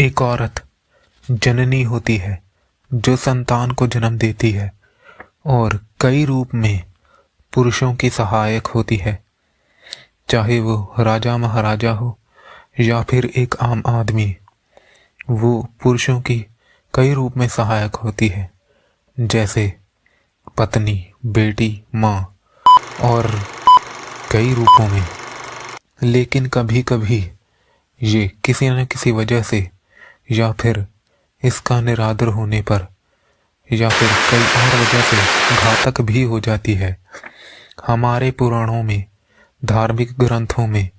एक औरत जननी होती है जो संतान को जन्म देती है और कई रूप में पुरुषों की सहायक होती है, चाहे वो राजा महाराजा हो या फिर एक आम आदमी। वो पुरुषों की कई रूप में सहायक होती है, जैसे पत्नी, बेटी, माँ और कई रूपों में। लेकिन कभी कभी ये किसी न किसी वजह से या फिर इसका निरादर होने पर या फिर कई और वजह से घातक भी हो जाती है। हमारे पुराणों में, धार्मिक ग्रंथों में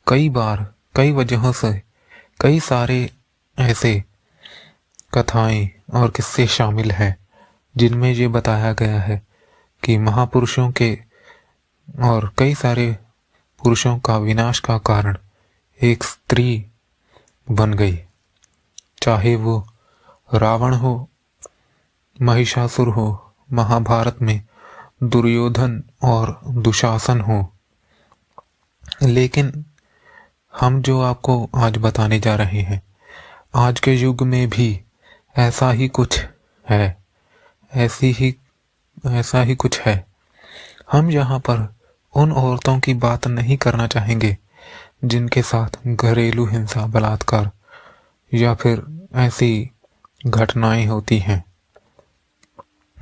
कई बार कई वजहों से कई सारे ऐसे कथाएं और किस्से शामिल हैं जिनमें ये बताया गया है कि महापुरुषों के और कई सारे पुरुषों का विनाश का कारण एक स्त्री बन गई, चाहे वो रावण हो, महिषासुर हो, महाभारत में दुर्योधन और दुशासन हो। लेकिन हम जो आपको आज बताने जा रहे हैं, आज के युग में भी ऐसा ही कुछ है, ऐसा ही कुछ है। हम यहाँ पर उन औरतों की बात नहीं करना चाहेंगे जिनके साथ घरेलू हिंसा, बलात्कार या फिर ऐसी घटनाएं होती हैं,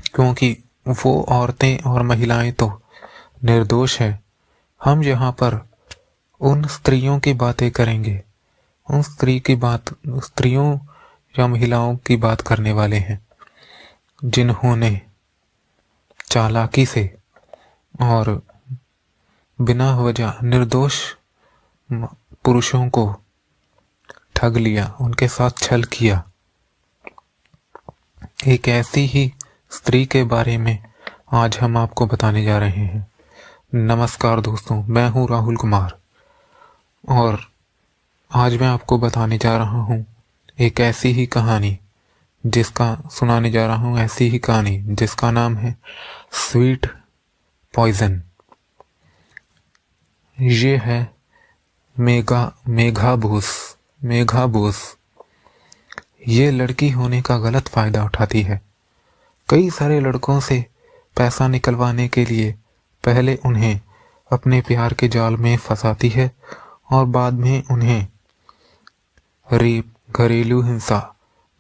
क्योंकि वो औरतें और महिलाएं तो निर्दोष है। हम यहाँ पर उन स्त्रियों की बातें करेंगे, उन स्त्रियों या महिलाओं की बात करने वाले हैं जिन्होंने चालाकी से और बिना वजह निर्दोष पुरुषों को ठग लिया, उनके साथ छल किया। एक ऐसी ही स्त्री के बारे में आज हम आपको बताने जा रहे हैं। नमस्कार दोस्तों, मैं हूं राहुल कुमार और आज मैं आपको बताने जा रहा हूं एक ऐसी ही कहानी जिसका नाम है स्वीट पॉइजन। ये है मेघा बोस। ये लड़की होने का गलत फायदा उठाती है। कई सारे लड़कों से पैसा निकलवाने के लिए पहले उन्हें अपने प्यार के जाल में फंसाती है और बाद में उन्हें रेप, घरेलू हिंसा,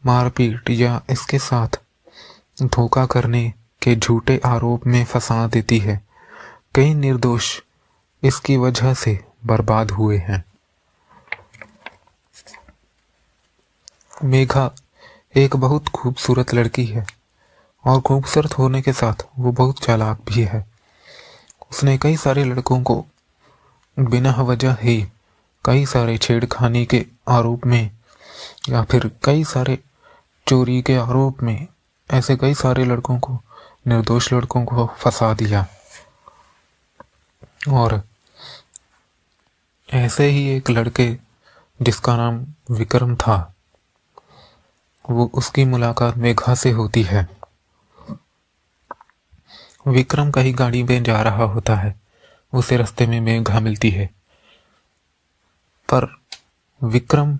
मारपीट या इसके साथ धोखा करने के झूठे आरोप में फंसा देती है। कई निर्दोष इसकी वजह से बर्बाद हुए हैं। मेघा एक बहुत खूबसूरत लड़की है और खूबसूरत होने के साथ वो बहुत चालाक भी है। उसने कई सारे लड़कों को बिना वजह ही कई सारे छेड़खानी के आरोप में या फिर कई सारे चोरी के आरोप में ऐसे कई सारे लड़कों को, निर्दोष लड़कों को फंसा दिया। और ऐसे ही एक लड़के जिसका नाम विक्रम था, वो उसकी मुलाकात मेघा से होती है। विक्रम कहीं गाड़ी में जा रहा होता है, उसे रास्ते में मेघा मिलती है, पर विक्रम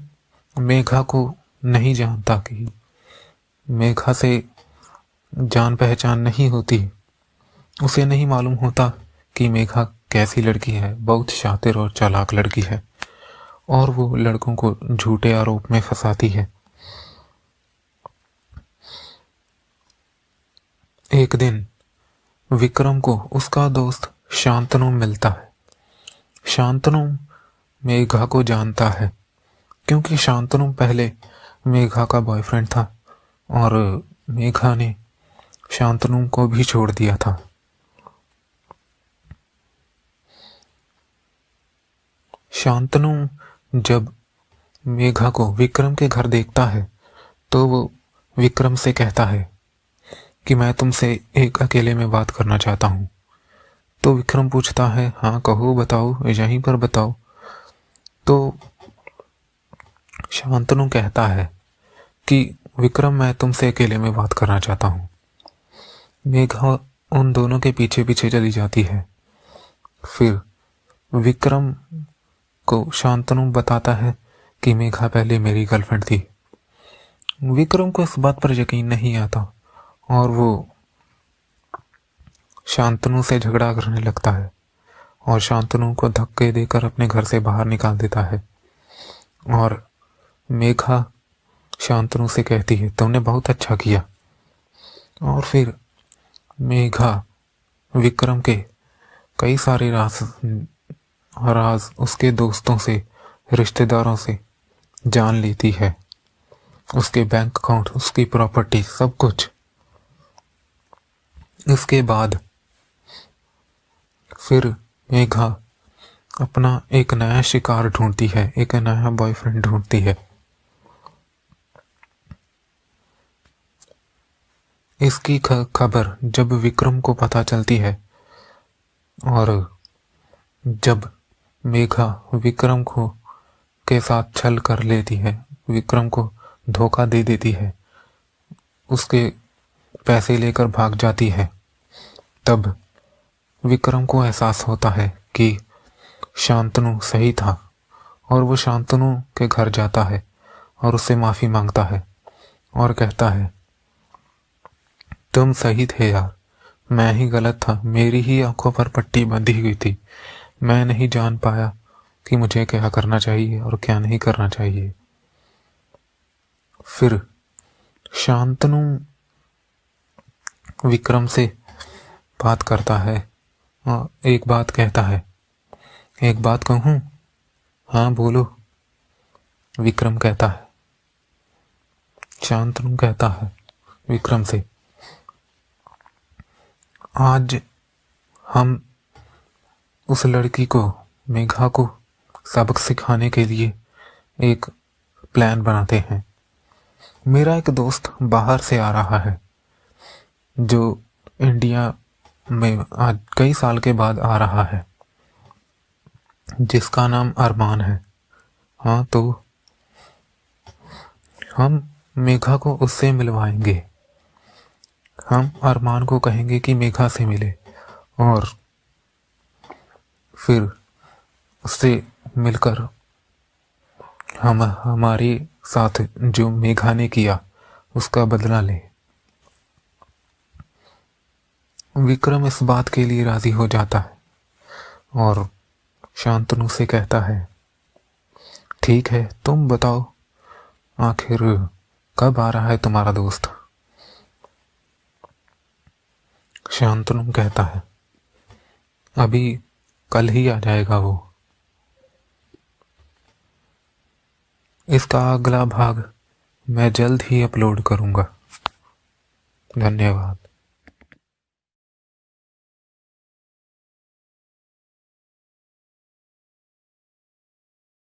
मेघा को नहीं जानता कि मेघा से जान पहचान नहीं होती। उसे नहीं मालूम होता कि मेघा कैसी लड़की है, बहुत शातिर और चालाक लड़की है और वो लड़कों को झूठे आरोप में फंसाती है। एक दिन विक्रम को उसका दोस्त शांतनु मिलता है। शांतनु मेघा को जानता है क्योंकि शांतनु पहले मेघा का बॉयफ्रेंड था और मेघा ने शांतनु को भी छोड़ दिया था। शांतनु जब मेघा को विक्रम के घर देखता है तो वो विक्रम से कहता है कि मैं तुमसे एक अकेले में बात करना चाहता हूँ। तो विक्रम पूछता है, हाँ कहो, बताओ, यहीं पर बताओ। तो शांतनु कहता है कि विक्रम, मैं तुमसे अकेले में बात करना चाहता हूँ। मेघा उन दोनों के पीछे पीछे चली जाती है। फिर विक्रम को शांतनु बताता है कि मेघा पहले मेरी गर्लफ्रेंड थी। विक्रम को इस बात पर यकीन नहीं आता और वो शांतनु से झगड़ा करने लगता है और शांतनु को धक्के देकर अपने घर से बाहर निकाल देता है। और मेघा शांतनु से कहती है, तुमने बहुत अच्छा किया। और फिर मेघा विक्रम के कई सारे राज उसके दोस्तों से, रिश्तेदारों से जान लेती है, उसके बैंक अकाउंट, उसकी प्रॉपर्टी, सब कुछ। इसके बाद फिर मेघा अपना एक नया शिकार ढूंढती है, एक नया बॉयफ्रेंड ढूंढती है। इसकी खबर जब विक्रम को पता चलती है और जब मेघा विक्रम को के साथ छल कर लेती है, विक्रम को धोखा दे देती है, उसके पैसे लेकर भाग जाती है, तब विक्रम को एहसास होता है कि शांतनु सही था और वो शांतनु के घर जाता है और उससे माफ़ी मांगता है और कहता है, तुम सही थे यार, मैं ही गलत था, मेरी ही आंखों पर पट्टी बंधी हुई थी, मैं नहीं जान पाया कि मुझे क्या करना चाहिए और क्या नहीं करना चाहिए। फिर शांतनु विक्रम से बात करता है और एक बात कहता है, एक बात कहूँ? हाँ बोलो, विक्रम कहता है। शांतनु कहता है विक्रम से, आज हम उस लड़की को, मेघा को सबक सिखाने के लिए एक प्लान बनाते हैं। मेरा एक दोस्त बाहर से आ रहा है जो इंडिया में आज कई साल के बाद आ रहा है, जिसका नाम अरमान है। हाँ, तो हम मेघा को उससे मिलवाएंगे। हम अरमान को कहेंगे कि मेघा से मिले और फिर उससे मिलकर हम हमारे साथ जो मेघा ने किया उसका बदला ले। विक्रम इस बात के लिए राजी हो जाता है और शांतनु से कहता है, ठीक है, तुम बताओ आखिर कब आ रहा है तुम्हारा दोस्त? शांतनु कहता है, अभी कल ही आ जाएगा वो। इसका अगला भाग मैं जल्द ही अपलोड करूंगा। धन्यवाद।